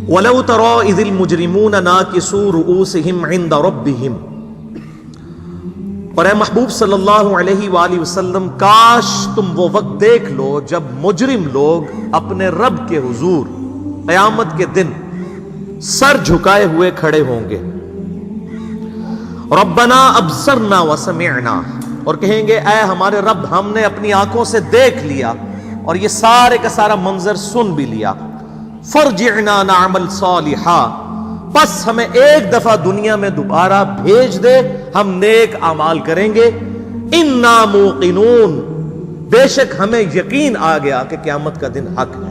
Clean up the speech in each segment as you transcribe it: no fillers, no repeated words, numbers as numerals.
وَلَوْ تَرَى إِذِ الْمُجْرِمُونَ نَاكِسُو رُؤُوسِهِمْ عِنْدَ رَبِّهِمْ، اور اے محبوب صلی اللہ علیہ وآلہ وسلم کاش تم وہ وقت دیکھ لو جب مجرم لوگ اپنے رب کے حضور قیامت کے دن سر جھکائے ہوئے کھڑے ہوں گے. ربنا ابصرنا وسمعنا، اور کہیں گے اے ہمارے رب ہم نے اپنی آنکھوں سے دیکھ لیا اور یہ سارے کا سارا منظر سن بھی لیا. فرجعنا نعمل صالحا، بس ہمیں ایک دفعہ دنیا میں دوبارہ بھیج دے، ہم نیک اعمال کریں گے. انا موقنون، بے شک ہمیں یقین آ گیا کہ قیامت کا دن حق ہے.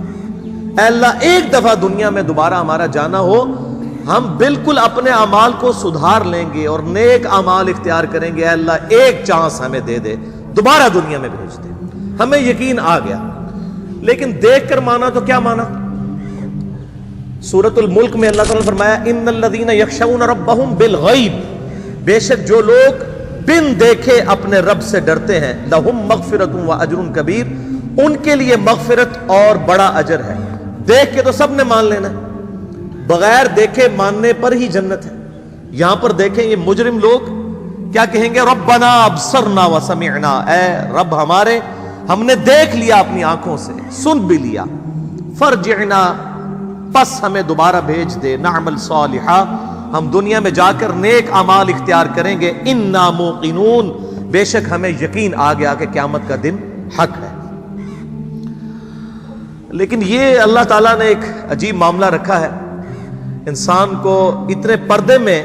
اے اللہ ایک دفعہ دنیا میں دوبارہ ہمارا جانا ہو، ہم بالکل اپنے اعمال کو سدھار لیں گے اور نیک اعمال اختیار کریں گے. اے اللہ ایک چانس ہمیں دے دے، دوبارہ دنیا میں بھیج دے. ہمیں یقین آ گیا. لیکن دیکھ کر مانا تو کیا مانا؟ سورۃ الملک میں اللہ تعالیٰ نے فرمایا ان الذین یخشون ربہم بالغیب، بے شک جو لوگ بن دیکھے اپنے رب سے ڈرتے ہیں، لہم مغفرۃ و اجر کبیر، ان کے لیے مغفرت اور بڑا اجر ہے. دیکھ کے تو سب نے مان لینا ہے، بغیر دیکھے ماننے پر ہی جنت ہے. یہاں پر دیکھیں یہ مجرم لوگ کیا کہیں گے؟ ربنا ابصرنا وسمعنا، اے رب ہمارے ہم نے دیکھ لیا اپنی آنکھوں سے، سن بھی لیا. فرجعنا، پس ہمیں دوبارہ بھیج دے. نعمل صالحا، ہم دنیا میں جا کر نیک اعمال اختیار کریں گے. انا موقنون، بے شک ہمیں یقین آ گیا کہ قیامت کا دن حق ہے. لیکن یہ اللہ تعالیٰ نے ایک عجیب معاملہ رکھا ہے. انسان کو اتنے پردے میں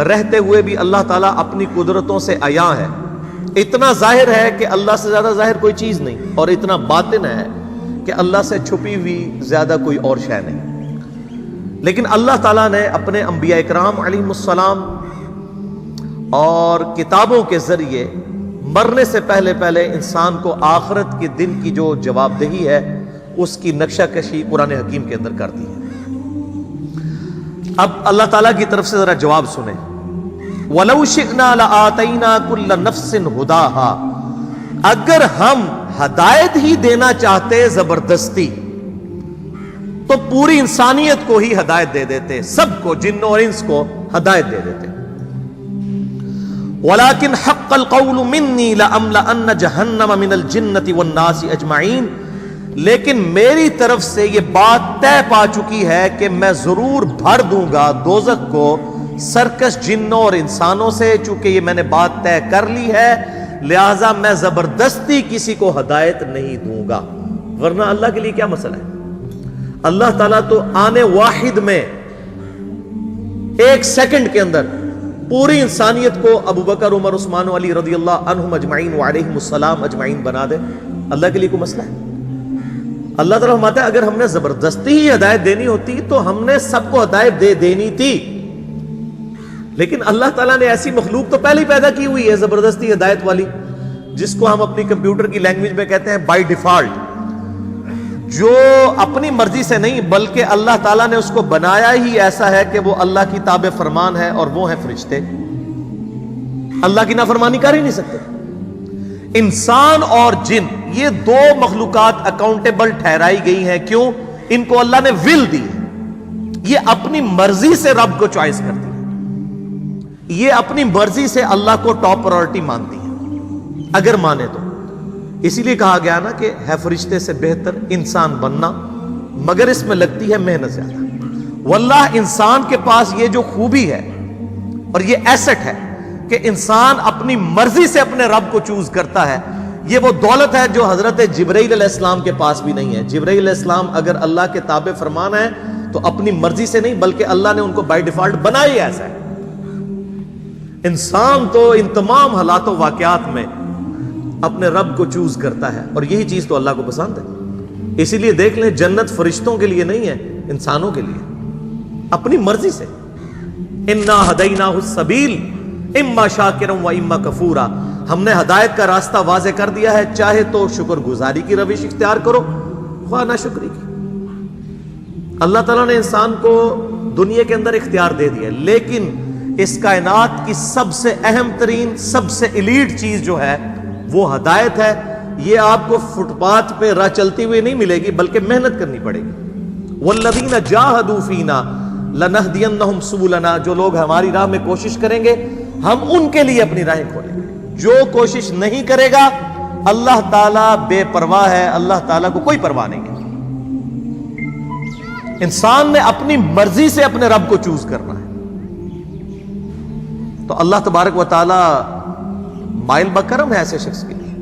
رہتے ہوئے بھی اللہ تعالیٰ اپنی قدرتوں سے عیاں ہے. اتنا ظاہر ہے کہ اللہ سے زیادہ ظاہر کوئی چیز نہیں، اور اتنا باطن ہے کہ اللہ سے چھپی ہوئی زیادہ کوئی اور شے نہیں. لیکن اللہ تعالیٰ نے اپنے انبیاء اکرام علیہ السلام اور کتابوں کے ذریعے مرنے سے پہلے پہلے انسان کو آخرت کے دن کی جو جواب دہی ہے اس کی نقشہ کشی قرآن حکیم کے اندر کر دی ہے. اب اللہ تعالیٰ کی طرف سے ذرا جواب سنیں. وَلَوْ شِئْنَا لَآتَيْنَا كُلَّ نَفْسٍ هُدَاهَا، اگر ہم ہدایت ہی دینا چاہتے زبردستی تو پوری انسانیت کو ہی ہدایت دے دیتے، سب کو، جن اور انس کو ہدایت دے دیتے. وَلَكِنْ حَقَّ الْقَوْلُ مِنِّي لَأَمْلَأَنَّ جَهَنَّمَ مِنَ الْجِنَّةِ وَالنَّاسِ أَجْمَعِينَ، لیکن میری طرف سے یہ بات طے پا چکی ہے کہ میں ضرور بھر دوں گا دوزخ کو سرکش جنوں اور انسانوں سے. چونکہ یہ میں نے بات طے کر لی ہے، لہذا میں زبردستی کسی کو ہدایت نہیں دوں گا. ورنہ اللہ کے لیے کیا مسئلہ ہے؟ اللہ تعالیٰ تو آنے واحد میں ایک سیکنڈ کے اندر پوری انسانیت کو ابو بکر، عمر، عثمان و علی رضی اللہ عنہم اجمعین وعلیہم السلام اجمعین بنا دے. اللہ کے لیے کوئی مسئلہ ہے؟ اللہ تعالیٰ فرماتا ہے اگر ہم نے زبردستی ہی ہدایت دینی ہوتی تو ہم نے سب کو ہدایت دے دینی تھی. لیکن اللہ تعالیٰ نے ایسی مخلوق تو پہلے ہی پیدا کی ہوئی ہے زبردستی ہدایت والی، جس کو ہم اپنی کمپیوٹر کی لینگویج میں کہتے ہیں بائی ڈیفالٹ، جو اپنی مرضی سے نہیں بلکہ اللہ تعالیٰ نے اس کو بنایا ہی ایسا ہے کہ وہ اللہ کی تابع فرمان ہے، اور وہ ہیں فرشتے. اللہ کی نافرمانی کر ہی نہیں سکتے. انسان اور جن، یہ دو مخلوقات اکاؤنٹیبل ٹھہرائی گئی ہیں. کیوں؟ ان کو اللہ نے ول دی، یہ اپنی مرضی سے رب کو چوائس کرتی ہے، یہ اپنی مرضی سے اللہ کو ٹاپ پرائورٹی مانتی ہے اگر مانے تو. اسی لیے کہا گیا نا کہ ہے فرشتے سے بہتر انسان بننا، مگر اس میں لگتی ہے محنت زیادہ. واللہ انسان کے پاس یہ جو خوبی ہے اور یہ ایسٹ ہے کہ انسان اپنی مرضی سے اپنے رب کو چوز کرتا ہے، یہ وہ دولت ہے جو حضرت جبرائیل علیہ السلام کے پاس بھی نہیں ہے. جبرائیل علیہ السلام اگر اللہ کے تابع فرمان ہے تو اپنی مرضی سے نہیں بلکہ اللہ نے ان کو بائی ڈیفالٹ بنا ہی ایسا ہے. انسان تو ان تمام حالات و واقعات میں اپنے رب کو چوز کرتا ہے، اور یہی چیز تو اللہ کو پسند ہے. اسی لیے دیکھ لیں جنت فرشتوں کے لیے نہیں ہے، انسانوں کے لیے، اپنی مرضی سے. انا ہدیناہ السبیل اما شاکرا و اما کفورا، ہم نے ہدایت کا راستہ واضح کر دیا ہے، چاہے تو شکر گزاری کی روش اختیار کرو، خواہ نہ شکری کی. اللہ تعالیٰ نے انسان کو دنیا کے اندر اختیار دے دیا، لیکن اس کائنات کی سب سے اہم ترین، سب سے ایلیٹ چیز جو ہے وہ ہدایت ہے. یہ آپ کو فٹ پاتھ پہ راہ چلتی ہوئی نہیں ملے گی بلکہ محنت کرنی پڑے گی. والذین جاہدوا فینا لنہدینہم سبلنا، جو لوگ ہماری راہ میں کوشش کریں گے ہم ان کے لیے اپنی راہیں کھولیں گے. جو کوشش نہیں کرے گا اللہ تعالیٰ بے پرواہ ہے، اللہ تعالیٰ کو کوئی پرواہ نہیں ہے. انسان نے اپنی مرضی سے اپنے رب کو چوز کرنا ہے. تو اللہ تبارک و تعالیٰ مائل بکرم ہے ایسے شخص کے لیے.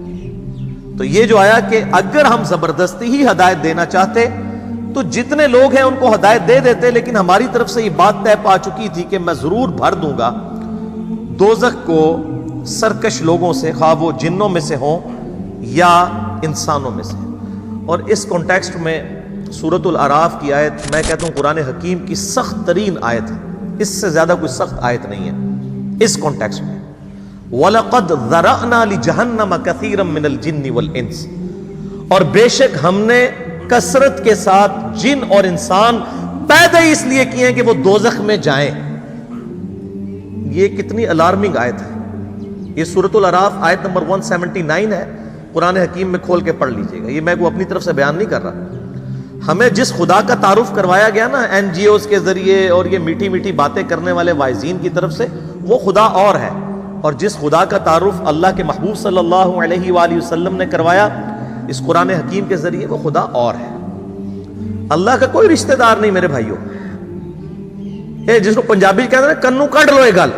تو یہ جو آیا کہ اگر ہم زبردستی ہی ہدایت دینا چاہتے تو جتنے لوگ ہیں ان کو ہدایت دے دیتے، لیکن ہماری طرف سے یہ بات طے پا چکی تھی کہ میں ضرور بھر دوں گا دوزخ کو سرکش لوگوں سے، خواہ وہ جنوں میں سے ہوں یا انسانوں میں سے. اور اس کانٹیکسٹ میں سورۃ الاعراف کی آیت میں کہتا ہوں قرآن حکیم کی سخت ترین آیت ہے. اس سے زیادہ کوئی سخت آیت نہیں ہے اس کانٹیکسٹ میں. وَلَقَدْ ذَرَأْنَا لِجَهَنَّمَ كَثِيرًا مِنَ الْجِنِّ وَالْإِنسِ، اور بے شک ہم نے کثرت کے ساتھ جن اور انسان پیدا اس لیے کیے ہیں کہ وہ دوزخ میں جائیں. یہ کتنی الارمنگ آیت ہے. یہ سورۃ الاعراف آیت نمبر 179 ہے. قرآن حکیم میں کھول کے پڑھ لیجئے گا. یہ میں کو اپنی طرف سے بیان نہیں کر رہا. ہمیں جس خدا کا تعارف کروایا گیا نا این جی اوز کے ذریعے اور یہ میٹھی میٹھی باتیں کرنے والے واعظین کی طرف سے، وہ خدا اور ہے. اور جس خدا کا تعارف اللہ کے محبوب صلی اللہ علیہ وآلہ وسلم نے کروایا اس قرآن حکیم کے ذریعے، وہ خدا اور ہے. اللہ کا کوئی رشتہ دار نہیں میرے بھائیوں. جس کو پنجابی کہتے ہیں کنو کڈ لو یہ گل.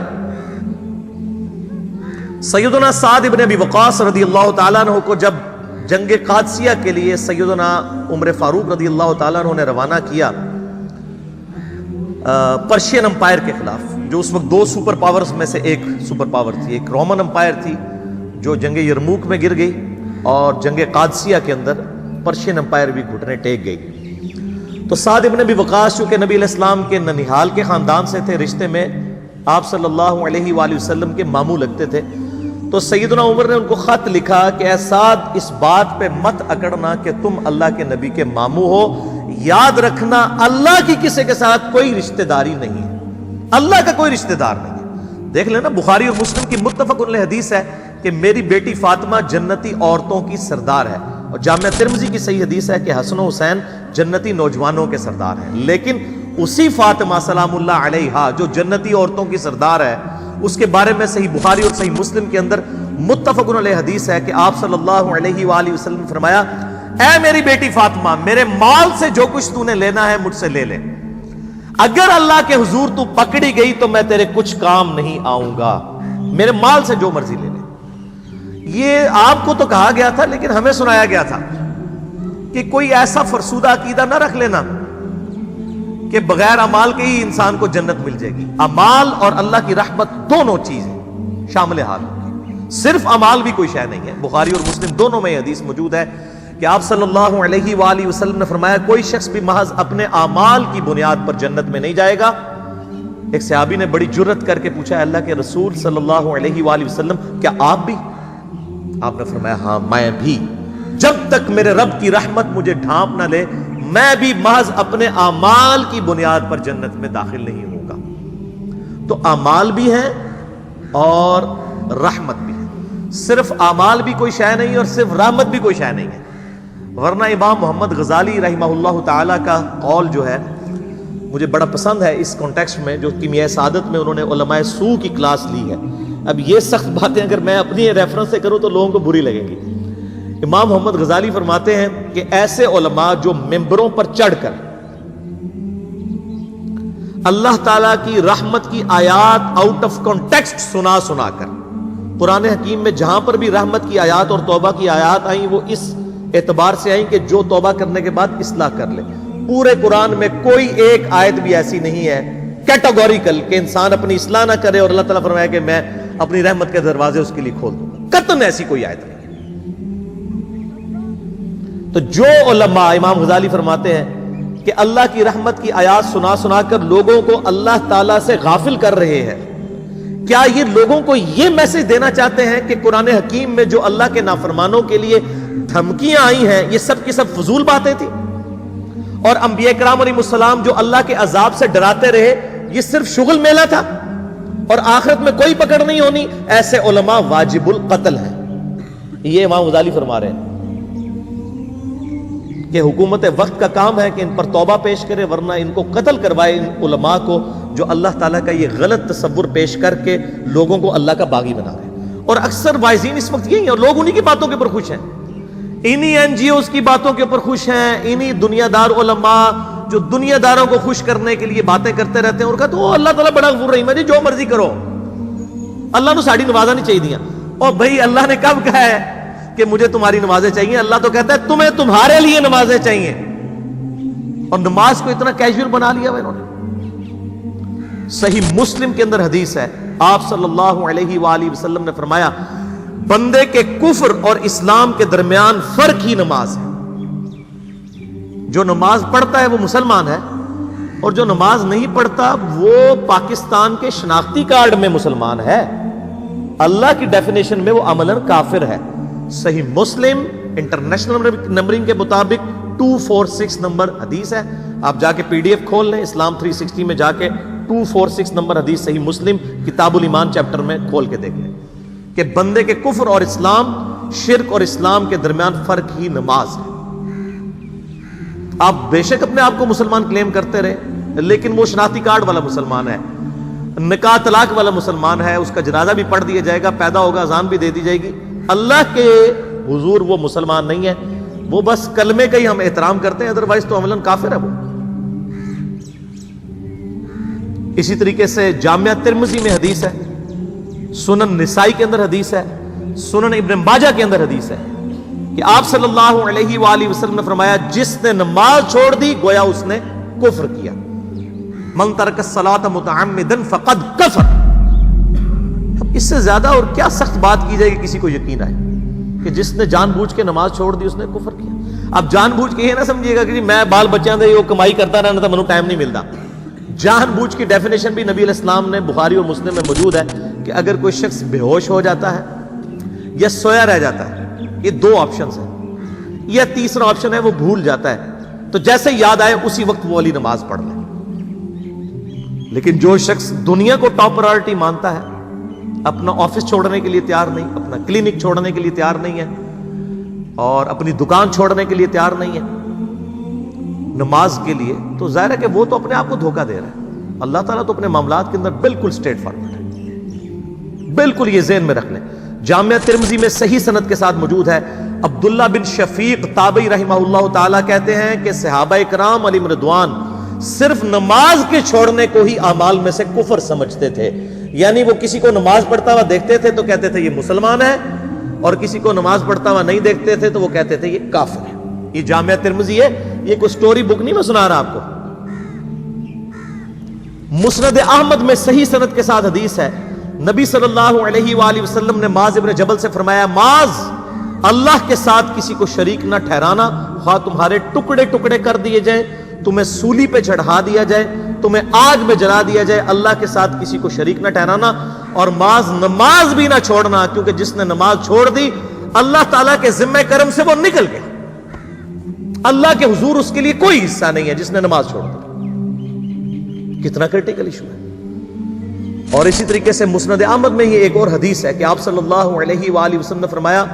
سیدنا سعد ابن ابی وقاص رضی اللہ تعالیٰ عنہ کو جب جنگ قادسیہ کے لیے سیدنا عمر فاروق رضی اللہ تعالیٰ عنہ نے روانہ کیا پرشین امپائر کے خلاف، جو اس وقت دو سپر پاورز میں سے ایک سپر پاور تھی. ایک رومن امپائر تھی جو جنگ یرموک میں گر گئی، اور جنگ قادسیہ کے اندر پرشین امپائر بھی گھٹنے ٹیک گئی. تو سعد ابن ابی وقاص چونکہ نبی علیہ السلام کے ننیحال کے خاندان سے تھے، رشتے میں آپ صلی اللہ علیہ وآلہ وسلم کے ماموں لگتے تھے. تو سیدنا عمر نے ان کو خط لکھا کہ اے سعد، اس بات پہ مت اکڑنا کہ تم اللہ کے نبی کے ماموں ہو. یاد رکھنا اللہ کی کسی کے ساتھ کوئی رشتہ داری نہیں ہے، اللہ کا کوئی رشتہ دار نہیں ہے. دیکھ لینا بخاری اور مسلم کی متفق علیہ حدیث ہے کہ میری بیٹی فاطمہ جنتی عورتوں کی سردار ہے. اور جامعہ ترمذی کی صحیح حدیث ہے کہ حسن و حسین جنتی نوجوانوں کے سردار ہیں. لیکن اسی فاطمہ سلام اللہ علیہا جو جنتی عورتوں کی سردار ہے، اس کے بارے میں صحیح بخاری اور صحیح مسلم کے اندر متفق علیہ حدیث ہے کہ آپ صلی اللہ علیہ وآلہ وسلم نے فرمایا، اے میری بیٹی فاطمہ، میرے مال سے جو کچھ تو نے لینا ہے مجھ سے لے لے. اگر اللہ کے حضور تو پکڑی گئی تو میں تیرے کچھ کام نہیں آؤں گا. میرے مال سے جو مرضی لے لے. یہ آپ کو تو کہا گیا تھا، لیکن ہمیں سنایا گیا تھا کہ کوئی ایسا فرسودہ عقیدہ نہ رکھ لینا کہ بغیر اعمال کے ہی انسان کو جنت مل جائے گی. اعمال اور اللہ کی رحمت دونوں چیزیں شامل حال ہوگی. صرف اعمال بھی کوئی شے نہیں ہے. بخاری اور مسلم دونوں میں یہ حدیث موجود ہے کہ آپ صلی اللہ علیہ وآلہ وسلم نے فرمایا، کوئی شخص بھی محض اپنے اعمال کی بنیاد پر جنت میں نہیں جائے گا. ایک صحابی نے بڑی جرت کر کے پوچھا، اللہ کے رسول صلی اللہ علیہ وآلہ وسلم، کیا آپ بھی؟ آپ نے فرمایا، ہاں میں بھی. جب تک میرے رب کی رحمت مجھے ڈھانپ نہ لے میں بھی محض اپنے اعمال کی بنیاد پر جنت میں داخل نہیں ہوں گا. تو اعمال بھی ہیں اور رحمت بھی ہے. صرف اعمال بھی کوئی شے نہیں اور صرف رحمت بھی کوئی شے نہیں ہے. ورنہ امام محمد غزالی رحمہ اللہ تعالی کا قول جو ہے مجھے بڑا پسند ہے اس کانٹیکسٹ میں، جو کیمیائے سعادت میں انہوں نے علماء سو کی کلاس لی ہے. اب یہ سخت باتیں اگر میں اپنی ریفرنس سے کروں تو لوگوں کو بری لگیں گی. امام محمد غزالی فرماتے ہیں کہ ایسے علماء جو ممبروں پر چڑھ کر اللہ تعالیٰ کی رحمت کی آیات آؤٹ آف کانٹیکسٹ سنا کر، قرآن حکیم میں جہاں پر بھی رحمت کی آیات اور توبہ کی آیات آئیں وہ اس اعتبار سے آئیں کہ جو توبہ کرنے کے بعد اصلاح کر لے. پورے قرآن میں کوئی ایک آیت بھی ایسی نہیں ہے کیٹاگوریکل کہ انسان اپنی اصلاح نہ کرے اور اللہ تعالیٰ فرمائے کہ میں اپنی رحمت کے دروازے اس کے لیے کھول دوں گا. قطعاً ایسی کوئی آیت نہیں. تو جو علماء، امام غزالی فرماتے ہیں کہ اللہ کی رحمت کی آیات سنا کر لوگوں کو اللہ تعالیٰ سے غافل کر رہے ہیں، کیا یہ لوگوں کو یہ میسج دینا چاہتے ہیں کہ قرآن حکیم میں جو اللہ کے نافرمانوں کے لیے دھمکیاں آئی ہیں یہ سب کی سب فضول باتیں تھیں، اور انبیاء کرام علیہ السلام جو اللہ کے عذاب سے ڈراتے رہے یہ صرف شغل میلہ تھا اور آخرت میں کوئی پکڑ نہیں ہونی؟ ایسے علماء واجب القتل ہیں. یہ امام غزالی فرما رہے ہیں. کہ حکومت وقت کا کام ہے کہ ان پر توبہ پیش کرے، ورنہ ان کو قتل کروائے، ان علماء کو جو اللہ تعالیٰ کا یہ غلط تصور پیش کر کے لوگوں کو اللہ کا باغی بنا رہے ہیں۔ اور اکثر وائزین اس وقت یہی ہیں، اور لوگ انہی کی باتوں کے اوپر خوش ہیں، انہی این جی اوز کی باتوں کے اوپر خوش ہیں، انہی دنیا دار علماء جو دنیا داروں کو خوش کرنے کے لیے باتیں کرتے رہتے ہیں، اور کہتے ہیں اللہ تعالیٰ بڑا غفور رحیم ہے جی، جو مرضی کرو، اللہ نے ساڑی نوازا نہیں چاہیے دیا۔ اور بھائی اللہ نے کب کہا ہے کہ مجھے تمہاری نمازیں چاہیے؟ اللہ تو کہتا ہے تمہیں تمہارے لیے نمازیں چاہیے، اور نماز کو اتنا کیجول بنا لیا انہوں نے۔ صحیح مسلم کے اندر حدیث ہے، آپ صلی اللہ علیہ وآلہ وسلم نے فرمایا بندے کے کفر اور اسلام کے درمیان فرق ہی نماز ہے۔ جو نماز پڑھتا ہے وہ مسلمان ہے، اور جو نماز نہیں پڑھتا وہ پاکستان کے شناختی کارڈ میں مسلمان ہے، اللہ کی ڈیفینیشن میں وہ عملاً کافر ہے۔ صحیح مسلم انٹرنیشنل نمبرنگ کے مطابق 246 نمبر حدیث ہے، آپ جا کے پی ڈی ایف کھول لیں، اسلام 360 میں جا کے 246 نمبر حدیث صحیح مسلم کتاب الایمان چیپٹر میں کھول کے دیکھ لیں کہ بندے کے کفر اور اسلام، شرک اور اسلام کے درمیان فرق ہی نماز ہے۔ آپ بے شک اپنے آپ کو مسلمان کلیم کرتے رہے، لیکن وہ شناختی کارڈ والا مسلمان ہے، نکاح طلاق والا مسلمان ہے، اس کا جنازہ بھی پڑھ دیا جائے گا، پیدا ہوگا اذان بھی دے دی جائے گی، اللہ کے حضور وہ مسلمان نہیں ہے، وہ بس کلمے کا ہی ہم احترام کرتے ہیں، ادروائز تو عملاً کافر ہے وہ۔ اسی طریقے سے جامعہ ترمذی میں حدیث ہے، سنن نسائی کے اندر حدیث ہے، سنن ابن ماجہ کے اندر حدیث ہے کہ آپ صلی اللہ علیہ وآلہ وسلم نے فرمایا جس نے نماز چھوڑ دی گویا اس نے کفر کیا، من ترک الصلاۃ متعمدا فقد کفر۔ اس سے زیادہ اور کیا سخت بات کی جائے کہ کسی کو یقین آئے کہ جس نے جان بوجھ کے نماز چھوڑ دی اس نے کفر کیا۔ اب جان بوجھ کے یہ نہ سمجھیے گا کہ جی میں بال بچیاں دے وہ کمائی کرتا رہنا تھا منو ٹائم نہیں ملتا۔ جان بوجھ کی ڈیفینیشن بھی نبی علیہ السلام نے بخاری اور مسلم میں موجود ہے کہ اگر کوئی شخص بے ہوش ہو جاتا ہے یا سویا رہ جاتا ہے، یہ دو آپشنز ہیں، یا تیسرا آپشن ہے وہ بھول جاتا ہے، تو جیسے یاد آئے اسی وقت وہ والی نماز پڑھ لے۔ لیکن جو شخص دنیا کو ٹاپ پرائورٹی مانتا ہے، اپنا آفس چھوڑنے کے لیے تیار نہیں، اپنا کلینک چھوڑنے کے لیے تیار نہیں ہے، اور اپنی دکان چھوڑنے کے لیے تیار نہیں ہے نماز کے لیے، تو ظاہر ہے کہ وہ تو اپنے آپ کو دھوکہ دے رہا ہے۔ اللہ تعالیٰ تو اپنے معاملات کے اندر بالکل اسٹریٹ فارورڈ ہے، بالکل یہ ذہن میں رکھ لیں۔ جامعہ ترمذی میں صحیح سند کے ساتھ موجود ہے، عبداللہ بن شفیق تابعی رحمہ اللہ تعالیٰ کہتے ہیں کہ صحابہ کرام علیہم رضوان صرف نماز کے چھوڑنے کو ہی اعمال میں سے کفر سمجھتے تھے، یعنی وہ کسی کو نماز پڑھتا ہوا دیکھتے تھے تو کہتے تھے یہ مسلمان ہے، اور کسی کو نماز پڑھتا ہوا نہیں دیکھتے تھے تو وہ کہتے تھے یہ کافر ہے۔ یہ جامعہ ترمذی ہے، یہ کوئی سٹوری بک نہیں میں سنا رہا آپ کو۔ مسند احمد میں صحیح سند کے ساتھ حدیث ہے، نبی صلی اللہ علیہ وآلہ وسلم نے معاذ ابن جبل سے فرمایا معاذ اللہ کے ساتھ کسی کو شریک نہ ٹھہرانا، خواہ تمہارے ٹکڑے ٹکڑے کر دیے جائیں، تمہیں سولی پہ چڑھا دیا جائے، تمہیں آگ میں جلا دیا جائے، اللہ کے ساتھ کسی کو شریک نہ ٹھہرانا، اور معاذ نماز بھی نہ چھوڑنا، کیونکہ جس نے نماز چھوڑ دی اللہ تعالیٰ کے ذمہ کرم سے وہ نکل گیا، اللہ کے حضور اس کے لیے کوئی حصہ نہیں ہے جس نے نماز چھوڑ دی۔ کتنا کرٹیکل ایشو ہے۔ اور اسی طریقے سے مسند احمد میں یہ ایک اور حدیث ہے کہ آپ صلی اللہ علیہ وآلہ وسلم نے فرمایا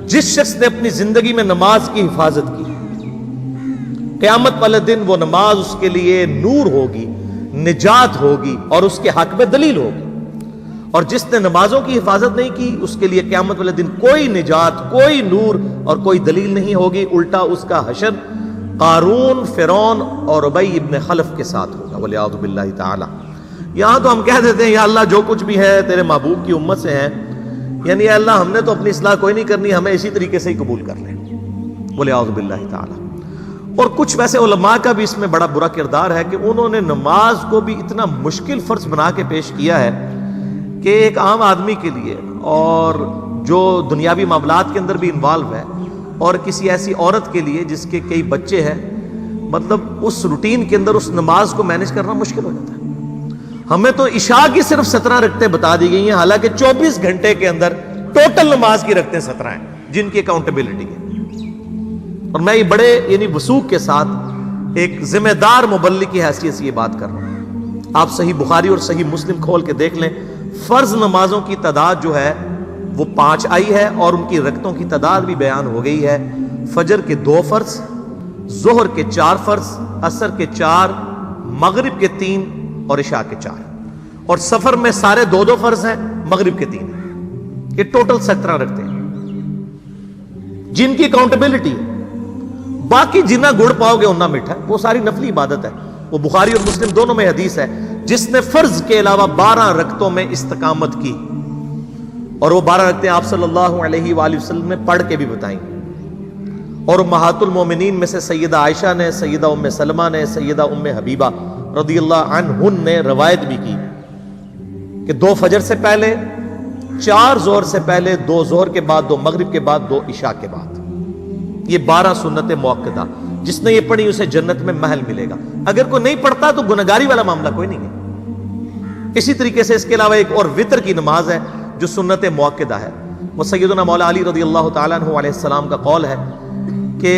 جس شخص نے اپنی زندگی میں نماز کی حفاظت کی، قیامت والے دن وہ نماز اس کے لیے نور ہوگی، نجات ہوگی، اور اس کے حق میں دلیل ہوگی، اور جس نے نمازوں کی حفاظت نہیں کی اس کے لیے قیامت والے دن کوئی نجات، کوئی نور اور کوئی دلیل نہیں ہوگی، الٹا اس کا حشر قارون، فرعون اور ابی ابن خلف کے ساتھ ہوگا، والعیاذ باللہ تعالی۔ یہاں تو ہم کہہ دیتے ہیں یا اللہ جو کچھ بھی ہے تیرے محبوب کی امت سے ہیں، یعنی یا اللہ ہم نے تو اپنی اصلاح کوئی نہیں کرنی، ہمیں اسی طریقے سے ہی قبول کر لیں، والعیاذ باللہ تعالی۔ اور کچھ ویسے علماء کا بھی اس میں بڑا برا کردار ہے کہ انہوں نے نماز کو بھی اتنا مشکل فرض بنا کے پیش کیا ہے کہ ایک عام آدمی کے لیے، اور جو دنیاوی معاملات کے اندر بھی انوالو ہے، اور کسی ایسی عورت کے لیے جس کے کئی بچے ہیں، مطلب اس روٹین کے اندر اس نماز کو مینج کرنا مشکل ہو جاتا ہے۔ ہمیں تو عشاء کی صرف 17 رکعتیں بتا دی گئی ہیں، حالانکہ 24 گھنٹے کے اندر ٹوٹل نماز کی رکعتیں 17 ہیں جن کی اکاؤنٹیبلٹی ہے۔ اور میں یہ بڑے یعنی وثوق کے ساتھ ایک ذمہ دار مبلغ کی حیثیت سے یہ بات کر رہا ہوں۔ آپ صحیح بخاری اور صحیح مسلم کھول کے دیکھ لیں، فرض نمازوں کی تعداد جو ہے وہ 5 آئی ہے، اور ان کی رکعتوں کی تعداد بھی بیان ہو گئی ہے۔ فجر کے 2 فرض، ظہر کے 4 فرض، عصر کے 4، مغرب کے 3 اور عشاء کے 4، اور سفر میں سارے 2 فرض ہیں، مغرب کے 3 ہیں۔ یہ ٹوٹل 17 رکھتے ہیں جن کی اکاؤنٹیبلٹی، باقی جنہ گڑ پاؤ گے انہ میٹھا، وہ ساری نفلی عبادت ہے۔ وہ بخاری اور مسلم دونوں میں حدیث ہے، جس نے فرض کے علاوہ 12 رکعتوں میں استقامت کی، اور وہ 12 رکعتیں آپ صلی اللہ علیہ وآلہ وسلم نے پڑھ کے بھی بتائیں، اور امہات المومنین میں سے سیدہ عائشہ نے، سیدہ ام سلمہ نے، سیدہ ام حبیبہ رضی اللہ عنہن نے روایت بھی کی کہ 2 فجر سے پہلے، 4 ظہر سے پہلے، 2 ظہر کے بعد، 2 مغرب کے بعد، 2 عشاء کے بعد، یہ 12 سنت موقدہ، جس نے یہ پڑھی اسے جنت میں محل ملے گا۔ اگر کوئی نہیں پڑھتا تو گنہگاری والا معاملہ کوئی نہیں ہے۔ اسی طریقے سے اس کے علاوہ ایک اور وتر کی نماز ہے جو سنت موقدہ ہے، وہ سیدنا مولا علی رضی اللہ تعالیٰ عنہ علیہ السلام کا قول ہے کہ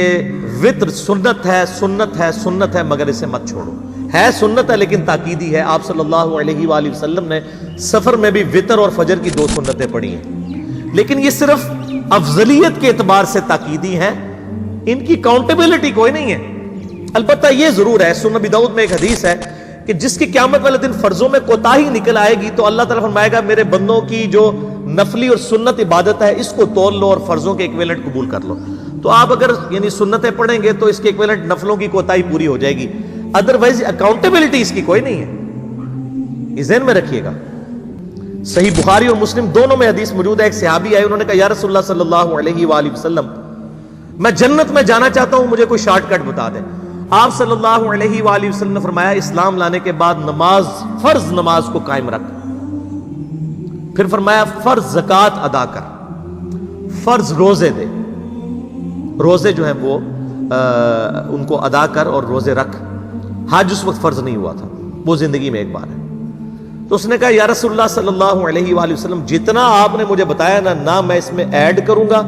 وتر سنت ہے، سنت ہے، سنت ہے، مگر اسے مت چھوڑو۔ ہے سنت ہے لیکن تاکیدی ہے۔ آپ صلی اللہ علیہ وآلہ وسلم نے سفر میں بھی وتر اور فجر کی 2 سنتیں پڑھی ہیں، لیکن یہ صرف افضلیت کے اعتبار سے تاکیدی ہیں، ان کی کاؤنٹیبلٹی کوئی نہیں ہے۔ البتہ یہ ضرور ہے، سنن ابی داؤد میں ایک حدیث ہے کہ جس کی قیامت والے دن فرضوں میں کوتاہی نکل آئے گی تو اللہ تعالیٰ فرمائے گا میرے بندوں کی جو نفلی اور سنت عبادت ہے اس کو تول لو اور فرضوں کے ایکویلنٹ قبول کر لو۔ تو آپ اگر یعنی سنتیں پڑھیں گے تو اس کے ایکویلنٹ نفلوں کی کوتاہی پوری ہو جائے گی، ادروائز اکاؤنٹیبلٹی اس کی کوئی نہیں ہے، یہ ذہن میں رکھیے گا۔ صحیح بخاری اور مسلم دونوں میں حدیث موجود ہے، ایک صحابی آئے، انہوں نے کہا یا رسول اللہ صلی اللہ علیہ وآلہ وسلم میں جنت میں جانا چاہتا ہوں، مجھے کوئی شارٹ کٹ بتا دیں۔ آپ صلی اللہ علیہ وآلہ وسلم نے فرمایا اسلام لانے کے بعد نماز، فرض نماز کو قائم رکھ، پھر فرمایا فرض زکوٰۃ ادا کر، فرض روزے دے، روزے جو ہیں وہ ان کو ادا کر اور روزے رکھ۔ حج اس وقت فرض نہیں ہوا تھا، وہ زندگی میں ایک بار ہے۔ تو اس نے کہا یا رسول اللہ صلی اللہ علیہ وآلہ وسلم جتنا آپ نے مجھے بتایا نہ میں اس میں ایڈ کروں گا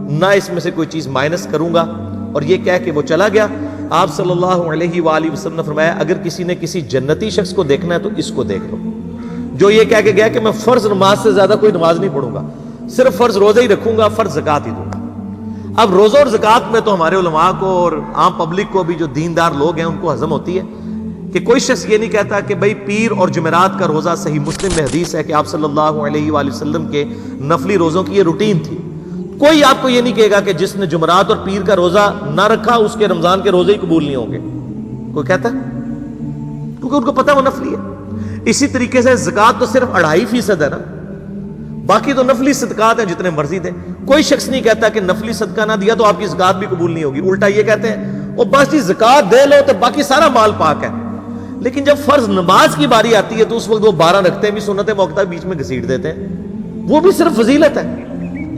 نہ اس میں سے کوئی چیز مائنس کروں گا، اور یہ کہہ کے وہ چلا گیا۔ آپ صلی اللہ علیہ وآلہ وسلم نے فرمایا اگر کسی نے کسی جنتی شخص کو دیکھنا ہے تو اس کو دیکھ لو، جو یہ کہہ کے گیا کہ میں فرض نماز سے زیادہ کوئی نماز نہیں پڑھوں گا، صرف فرض روزہ ہی رکھوں گا، فرض زکوٰۃ ہی دوں گا۔ اب روزہ اور زکوٰۃ میں تو ہمارے علماء کو اور عام پبلک کو بھی جو دیندار لوگ ہیں ان کو ہضم ہوتی ہے کہ کوئی شخص یہ نہیں کہتا کہ بھئی پیر اور جمعرات کا روزہ، صحیح مسلم میں حدیث ہے کہ آپ صلی اللہ علیہ وآلہ وسلم کے نفلی روزوں کی یہ روٹین تھی۔ کوئی آپ کو یہ نہیں کہے گا کہ جس نے جمعرات اور پیر کا روزہ نہ رکھا اس کے رمضان کے روزے ہی قبول نہیں ہوں گے، کوئی کہتا ہے؟ کیونکہ ان کو پتہ وہ نفلی ہے۔ اسی طریقے سے زکوٰۃ تو صرف 2.5% ہے نا، باقی تو نفلی صدقات ہیں جتنے مرضی دیں۔ کوئی شخص نہیں کہتا کہ نفلی صدقہ نہ دیا تو آپ کی زکوٰۃ بھی قبول نہیں ہوگی، الٹا یہ کہتے ہیں وہ بس جی زکوٰۃ دے لو تو باقی سارا مال پاک ہے۔ لیکن جب فرض نماز کی باری آتی ہے تو اس وقت وہ 12 رکھتے ہیں بھی سنت موقدہ بیچ میں گھسیٹ دیتے ہیں، وہ بھی صرف فضیلت ہے۔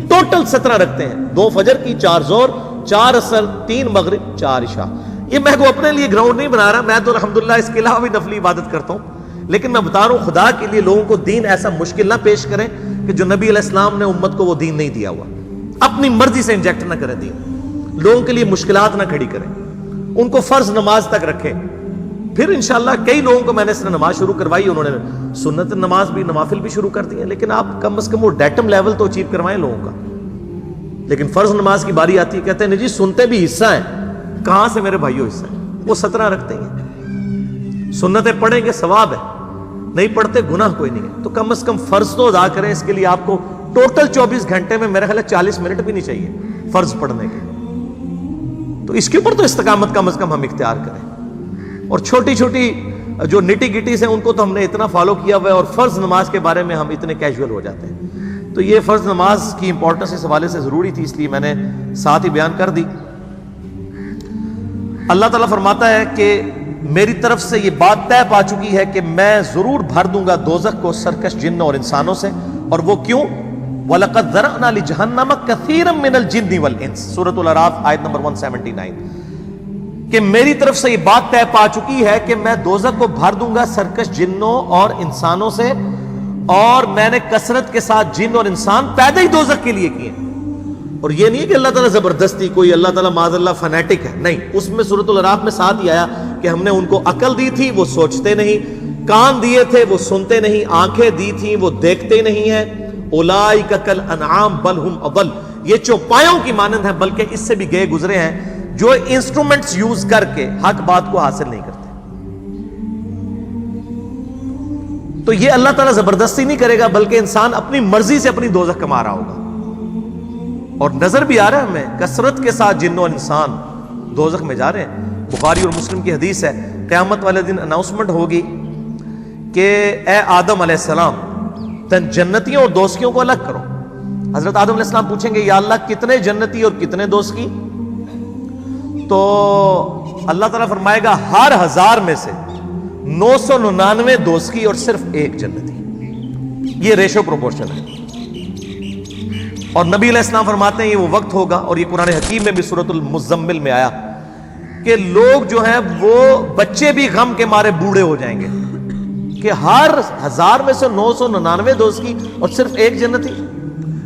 ٹوٹل 17 رکھتے ہیں، 2 فجر کی، 4 ظہر، 4 عصر، 3 مغرب، 4 عشاء۔ یہ میں کو اپنے لیے گراؤنڈ نہیں بنا رہا، میں تو الحمدللہ اس کے علاوہ بھی نفلی عبادت کرتا ہوں، لیکن میں بتا رہا ہوں خدا کے لیے لوگوں کو دین ایسا مشکل نہ پیش کریں کہ جو نبی علیہ السلام نے امت کو وہ دین نہیں دیا ہوا، اپنی مرضی سے انجیکٹ نہ کریں دین، لوگوں کے لیے مشکلات نہ کھڑی کریں، ان کو فرض نماز تک رکھیں۔ پھر انشاءاللہ کئی لوگوں کو میں نے اس نے نماز شروع کروائی، انہوں نے سنت نماز بھی، نوافل بھی شروع کر دی ہیں، لیکن آپ کم از کم وہ ڈیٹم لیول تو اچیو کروائیں لوگوں کا۔ لیکن فرض نماز کی باری آتی ہے کہتے ہیں جی سنتے بھی حصہ ہیں، کہاں سے میرے بھائیوں حصہ ہیں؟ وہ 17 رکھتے ہیں، سنتیں پڑھیں گے ثواب ہے، نہیں پڑھتے گناہ کوئی نہیں ہے۔ تو کم از کم فرض تو ادا کریں، اس کے لیے آپ کو ٹوٹل 24 گھنٹے میں میرے خیال ہے 40 منٹ بھی نہیں چاہیے فرض پڑھنے کے، تو اس کے اوپر تو استقامت کم از کم ہم اختیار کریں۔ اور چھوٹی چھوٹی جو نٹی گٹیز ہیں ان کو تو ہم نے اتنا فالو کیا ہوا ہے، اور فرض نماز کے بارے میں ہم اتنے کیجول ہو جاتے ہیں۔ تو یہ فرض نماز کی امپورٹنس اس حوالے سے ضروری تھی، اس لیے میں نے ساتھ ہی بیان کر دی۔ اللہ تعالیٰ فرماتا ہے کہ میری طرف سے یہ بات طے پا چکی ہے کہ میں ضرور بھر دوں گا دوزخ کو سرکش جنوں اور انسانوں سے، اور وہ کیوں؟ وَلَقَدْ ذَرَأْنَا لِجَهَنَّمَ كَثِيرًا مِنَ الْجِنِّ وَالْإِنسِ، سورۃ الاعراف آیت نمبر 179، کہ میری طرف سے یہ بات طے پا چکی ہے کہ میں دوزخ کو بھر دوں گا سرکش جنوں اور انسانوں سے، اور میں نے کثرت کے ساتھ جن اور انسان پیدا ہی دوزخ کے لیے کیے۔ اور یہ نہیں ہے کہ اللہ تعالیٰ زبردستی کوئی اللہ تعالیٰ معاذ اللہ فنیٹک ہے، نہیں، اس میں سورۃ الاعراف میں ساتھ ہی آیا کہ ہم نے ان کو عقل دی تھی وہ سوچتے نہیں، کان دیے تھے وہ سنتے نہیں، آنکھیں دی تھیں وہ دیکھتے نہیں ہیں، اولئک کالانعام بل ہم اضل، یہ چوپایوں کی مانند ہیں بلکہ اس سے بھی گئے گزرے ہیں۔ جو انسٹرومنٹس یوز کر کے حق بات کو حاصل نہیں کرتے. تو یہ اللہ تعالیٰ زبردستی نہیں کرے گا، بلکہ انسان اپنی مرضی سے اپنی دوزخ کما رہا ہوگا. اور نظر بھی آ رہا ہے ہمیں کثرت کے ساتھ جن اور انسان دوزخ میں جا رہے ہیں. بخاری اور مسلم کی حدیث ہے، قیامت والے دن اناؤنسمنٹ ہوگی کہ اے آدم علیہ السلام، تن جنتیوں اور دوزخیوں کو الگ کرو. حضرت آدم علیہ السلام پوچھیں گے یا اللہ کتنے جنتی اور کتنے دوزخی؟ تو اللہ تعالیٰ فرمائے گا ہر 1000 میں سے 999 دوزخی اور صرف 1 جنتی. یہ ریشو پروپورشن ہے. اور نبی علیہ السلام فرماتے ہیں یہ وہ وقت ہوگا، اور یہ قرآن حکیم میں بھی سورۃ المزمل میں آیا، کہ لوگ جو ہیں وہ بچے بھی غم کے مارے بوڑھے ہو جائیں گے کہ ہر 1000 میں سے 999 دوزخی اور صرف 1 جنتی.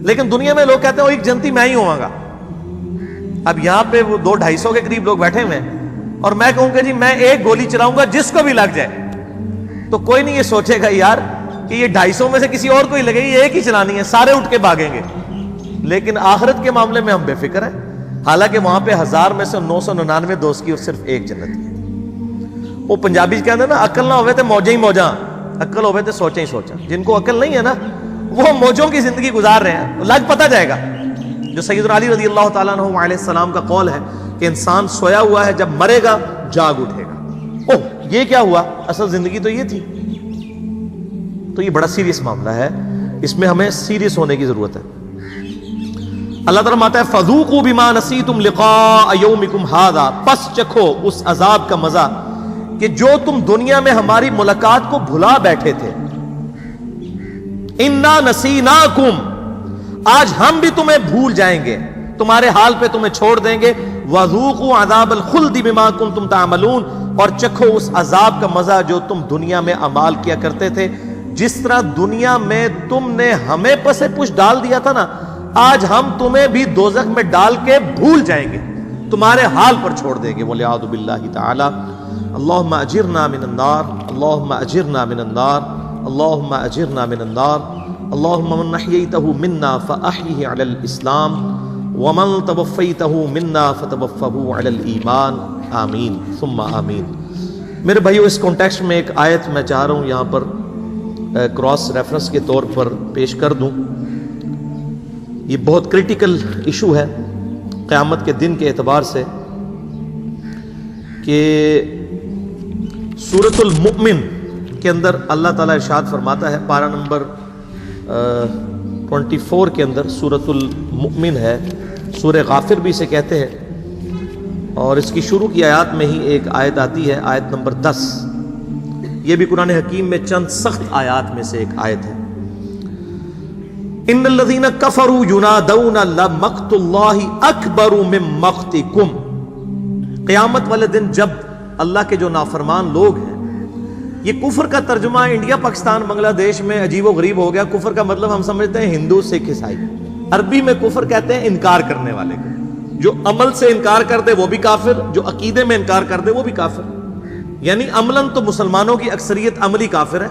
لیکن دنیا میں لوگ کہتے ہیں وہ 1 جنتی میں ہی ہوں گا. اب یہاں پہ وہ 200-250 کے قریب لوگ بیٹھے ہوئے ہیں، اور میں کہوں کہ جی میں 1 گولی چلاؤں گا جس کو بھی لگ جائے، تو کوئی نہیں یہ سوچے گا یار کہ یہ 250 میں سے کسی اور کو ہی لگے گی، 1 ہی چلانی ہے، سارے اٹھ کے بھاگیں گے. لیکن آخرت کے معاملے میں ہم بے فکر ہیں، حالانکہ وہاں پہ 1000 میں سے 999 دوزخی اور صرف 1 جنتی ہے. وہ پنجابی کہتے ہیں نا، عقل نہ ہوئے تو موجیں ہی موجاں، عقل ہوئے تو سوچیں ہی سوچاں. جن کو عقل نہیں ہے نا وہ موجوں کی زندگی گزار رہے ہیں، لگ پتہ جائے گا. جو سیدنا علی رضی اللہ تعالیٰ عنہ علیہ السلام کا قول ہے کہ انسان سویا ہوا ہے، جب مرے گا جاگ اٹھے گا. اوہ یہ کیا ہوا، اصل زندگی تو یہ تھی. تو یہ بڑا سیریس معاملہ ہے، اس میں ہمیں سیریس ہونے کی ضرورت ہے. اللہ تعالیٰ ماتا ہے فذوقوا بما نسیتم لقاء یومکم ھذا، پس چکھو اس عذاب کا مزہ کہ جو تم دنیا میں ہماری ملاقات کو بھلا بیٹھے تھے. انا نسیناکم، آج ہم بھی تمہیں بھول جائیں گے، تمہارے حال پہ تمہیں چھوڑ دیں گے. وذوقوا عذاب الخلد بما کنتم تعملون، اور چکھو اس عذاب کا مزہ جو تم دنیا میں اعمال کیا کرتے تھے. جس طرح دنیا میں تم نے ہمیں پسے پش ڈال دیا تھا نا، آج ہم تمہیں بھی دوزخ میں ڈال کے بھول جائیں گے، تمہارے حال پر چھوڑ دیں گے. والعیاذ باللہ تعالی. اللہم اجرنا من النار، اللہم اجرنا من النار، اللہم اجرنا من النار. اللہم من احییتہ منا فاحیہ علی الاسلام، ومن توفیتہ منا فتوفہ علی الایمان. آمین ثم آمین. میرے بھائیو، اس کانٹیکسٹ میں ایک آیت میں چاہ رہا ہوں یہاں پر کراس ریفرنس کے طور پر پیش کر دوں. یہ بہت کریٹیکل ایشو ہے قیامت کے دن کے اعتبار سے، کہ سورۃ المؤمن کے اندر اللہ تعالیٰ ارشاد فرماتا ہے، پارہ نمبر 24 کے اندر سورۃ المؤمن ہے، سورہ غافر بھی اسے کہتے ہیں، اور اس کی شروع کی آیات میں ہی ایک آیت آتی ہے، آیت نمبر 10. یہ بھی قرآن حکیم میں چند سخت آیات میں سے ایک آیت ہے. ان الذين كفروا ينادون لمقت الله اکبر من مقتكم. قیامت والے دن جب اللہ کے جو نافرمان لوگ ہیں، یہ کفر کا ترجمہ انڈیا پاکستان بنگلہ دیش میں عجیب و غریب ہو گیا. کفر کا مطلب ہم سمجھتے ہیں ہندو سکھ عیسائی، عربی میں کفر کہتے ہیں انکار کرنے والے کو. جو عمل سے انکار کر دے وہ بھی کافر، جو عقیدے میں انکار کر دے وہ بھی کافر. یعنی عملاً تو مسلمانوں کی اکثریت عملی کافر ہے.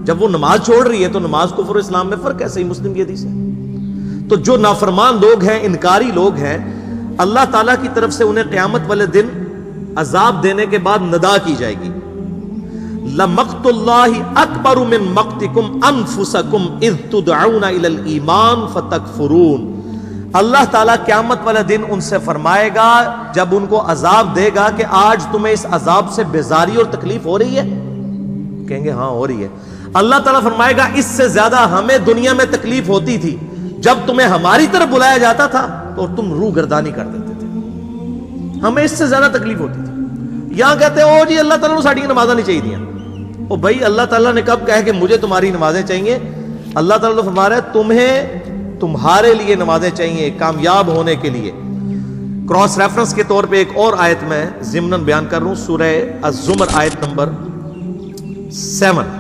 جب وہ نماز چھوڑ رہی ہے تو نماز کفر و اسلام میں فرق ہے، صحیح مسلم کی حدیث ہے. تو جو نافرمان لوگ ہیں، انکاری لوگ ہیں، اللہ تعالیٰ کی طرف سے انہیں قیامت والے دن عذاب دینے کے بعد ندا کی جائے گی. لَمَقْتُ اللَّهِ أَكْبَرُ مِن مَقْتِكُمْ أَنفُسَكُمْ إِذْ تُدْعَوْنَ إِلَى الْإِيمَانِ فَتَكْفُرُونَ. اللہ تعالیٰ قیامت والا دن ان سے فرمائے گا جب ان کو عذاب دے گا کہ آج تمہیں اس عذاب سے بیزاری اور تکلیف ہو رہی ہے. کہیں گے ہاں ہو رہی ہے. اللہ تعالیٰ فرمائے گا اس سے زیادہ ہمیں دنیا میں تکلیف ہوتی تھی، جب تمہیں ہماری طرف بلایا جاتا تھا تو تم روح گردانی کر دیتے تھے، ہمیں اس سے زیادہ تکلیف ہوتی تھی. یہاں کہتے ہیں او جی اللہ تعالیٰ نے ساڑی نمازیں نہیں چاہیے دیا. او بھائی اللہ تعالیٰ نے کب کہا کہ مجھے تمہاری نمازیں چاہیے؟ اللہ تعالیٰ نے فرما رہا ہے تمہیں تمہارے لیے نمازیں چاہیے کامیاب ہونے کے لیے. کراس ریفرنس کے طور پہ ایک اور آیت میں ضمناً بیان کر رہا ہوں، سورہ الزمر آیت نمبر 7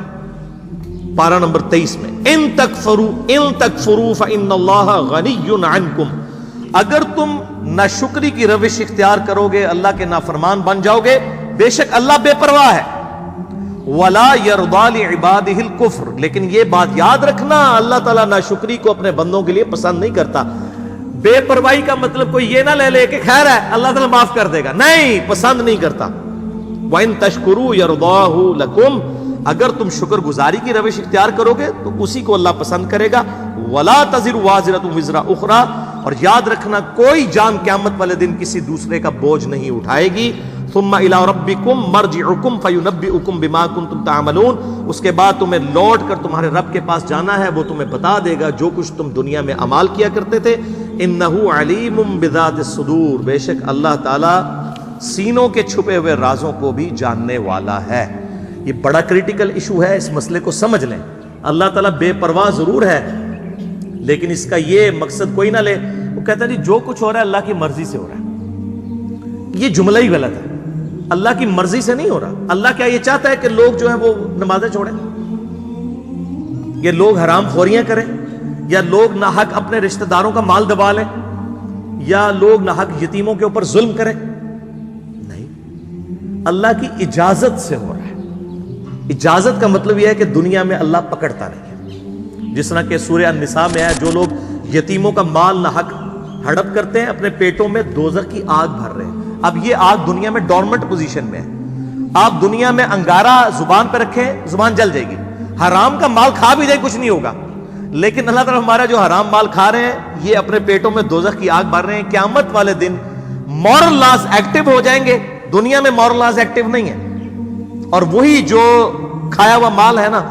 پارہ نمبر 23 میں، ان تکفروا فإن اللہ غنی عنکم. اگر تم ناشکری کی روش اختیار کرو گے، اللہ کے نافرمان بن جاؤ گے، بے شک اللہ بے پرواہ ہے. وَلَا يَرْضَى لِعِبَادِهِ الْكُفْرِ. لیکن یہ بات یاد رکھنا، اللہ تعالیٰ ناشکری کو اپنے بندوں کے لیے پسند نہیں کرتا. بے پرواہی کا مطلب کوئی یہ نہ لے لے کہ خیر ہے اللہ تعالیٰ معاف کر دے گا، نہیں، پسند نہیں کرتا۔ وَإِن تَشْكُرُوا يَرْضَاهُ لَكُمْ، اگر تم شکر گزاری کی روش اختیار کرو گے تو اسی کو اللہ پسند کرے گا۔ وَلَا تَزِرُ وَازِرَةٌ وِزْرَ أُخْرَىٰ، اور یاد رکھنا کوئی جان قیامت والے دن کسی دوسرے کا بوجھ نہیں اٹھائے گی۔ ثُمَّ إِلَىٰ رَبِّكُمْ مَرْجِعُكُمْ فَيُنَبِّئُكُمْ بِمَا كُنتُمْ تَعْمَلُونَ، اس کے بعد تمہیں لوٹ کر تمہارے رب کے پاس جانا ہے، وہ تمہیں بتا دے گا جو کچھ تم دنیا میں اعمال کیا کرتے تھے۔ إِنَّهُ عَلِيمٌ بِذَاتِ الصُّدُورِ، بے شک اللہ تعالیٰ سینوں کے چھپے ہوئے رازوں کو بھی جاننے والا ہے۔ یہ بڑا کریٹیکل ایشو ہے، اس مسئلے کو سمجھ لیں۔ اللہ تعالیٰ بے پرواہ ضرور ہے، لیکن اس کا یہ مقصد کوئی نہ لے، وہ کہتا ہے جی جو کچھ ہو رہا ہے اللہ کی مرضی سے ہو رہا ہے۔ یہ جملہ ہی غلط ہے، اللہ کی مرضی سے نہیں ہو رہا۔ اللہ کیا یہ چاہتا ہے کہ لوگ جو ہیں وہ نمازیں چھوڑیں، یا لوگ حرام خوریاں کریں، یا لوگ ناحق اپنے رشتہ داروں کا مال دبا لیں، یا لوگ ناحق یتیموں کے اوپر ظلم کریں؟ نہیں، اللہ کی اجازت سے ہو رہا ہے۔ اجازت کا مطلب یہ ہے کہ دنیا میں اللہ پکڑتا نہیں ہے، جس طرح کہ سورہ النساء میں ہے جو لوگ یتیموں کا مال ناحق ہڑپ کرتے ہیں اپنے پیٹوں میں دوزخ کی آگ بھر رہے ہیں۔ اب یہ آگ دنیا میں ڈورمنٹ پوزیشن میں ہے، آپ دنیا میں انگارہ زبان پہ رکھیں زبان جل جائے گی، حرام کا مال کھا بھی جائے کچھ نہیں ہوگا، لیکن اللہ تعالیٰ ہمارا جو حرام مال کھا رہے ہیں یہ اپنے پیٹوں میں دوزخ کی آگ بھر رہے ہیں۔ قیامت والے دن مورل لاز ایکٹیو ہو جائیں گے، دنیا میں مورل لاز ایکٹیو نہیں ہے، اور وہی جو کھایا ہوا مال ہے نا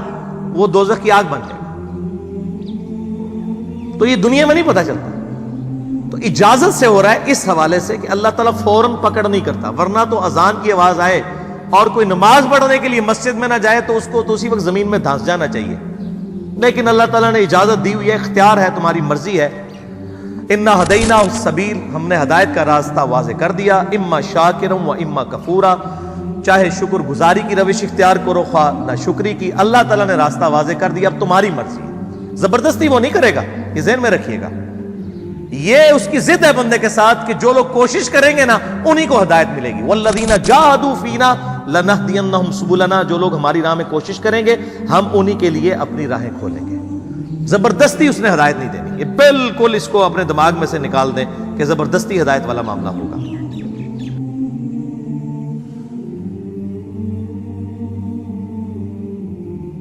وہ دوزخ کی آگ بن جائے گا۔ تو یہ دنیا میں نہیں پتا چلتا، تو اجازت سے ہو رہا ہے اس حوالے سے کہ اللہ تعالیٰ فوراً پکڑ نہیں کرتا، ورنہ تو اذان کی آواز آئے اور کوئی نماز پڑھنے کے لیے مسجد میں نہ جائے تو اس کو تو اسی وقت زمین میں دھنس جانا چاہیے، لیکن اللہ تعالیٰ نے اجازت دی ہوئی ہے، اختیار ہے، تمہاری مرضی ہے۔ انا ہدیناہ السبیل، ہم نے ہدایت کا راستہ واضح کر دیا، اما شاکرا و اما کفورا، چاہے شکر گزاری کی روش اختیار کرو خواہ نہ شکری کی، اللہ تعالیٰ نے راستہ واضح کر دیا، اب تمہاری مرضی ہے۔ زبردستی وہ نہیں کرے گا، یہ ذہن میں رکھیے گا، یہ اس کی ضد ہے بندے کے ساتھ کہ جو لوگ کوشش کریں گے نا انہی کو ہدایت ملے گی۔ والذین جاہدوا فینا لنہدینہم سبلنا، جو لوگ ہماری راہ میں کوشش کریں گے ہم انہی کے لیے اپنی راہیں کھولیں گے۔ زبردستی اس نے ہدایت نہیں دینی، یہ بالکل اس کو اپنے دماغ میں سے نکال دیں کہ زبردستی ہدایت والا معاملہ ہوگا۔